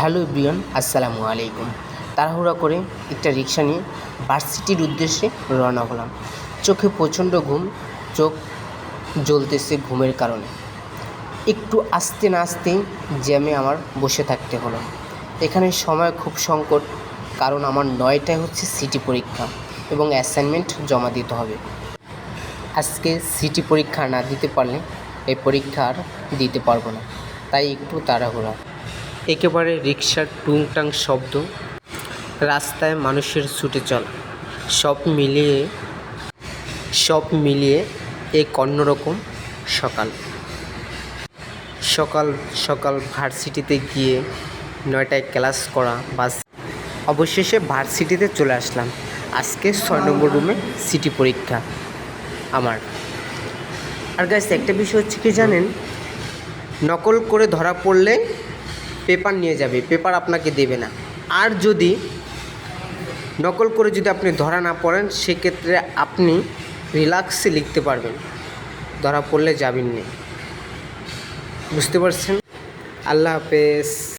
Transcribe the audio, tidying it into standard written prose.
Hello everyone, আসসালামু আলাইকুম। তাড়াহুড়া করে একটা রিক্সা নিয়ে ভার্সিটির উদ্দেশ্যে রওনা হলাম। চোখে প্রচণ্ড ঘুম, চোখ জ্বলতেছে ঘুমের কারণে। একটু আসতে না আসতেই জ্যামে আমার বসে থাকতে হলো। এখানে সময় খুব সংকট, কারণ আমার 9টায় হচ্ছে সিটি পরীক্ষা এবং অ্যাসাইনমেন্ট জমা দিতে হবে। আজকে সিটি পরীক্ষা না দিতে পারলে এই পরীক্ষা আর দিতে পারবো না, তাই একটু তাড়াহুড়া। একেবারে রিকশার টুংটাং শব্দ, রাস্তায় মানুষের ছুটে চলা, সব মিলিয়ে এক অন্যরকম সকাল। সকাল সকাল ভার্সিটিতে গিয়ে 9টায় ক্লাস করা, বাস অবশেষে ভার্সিটিতে চলে আসলাম। আজকে 6 নম্বর রুমে সিটি পরীক্ষা আমার। আর গাইস, একটা বিষয় হচ্ছে কি জানেন, নকল করে ধরা পড়লে পেপার নিয়ে যাবে, পেপার আপনাকে দেবে না। আর যদি নকল করে যদি আপনি ধরা না পড়েন, সেক্ষেত্রে আপনি রিল্যাক্সে লিখতে পারবেন, ধরা পড়লে যাবেন না। বুঝতে পারছেন? আল্লাহ হাফেজ।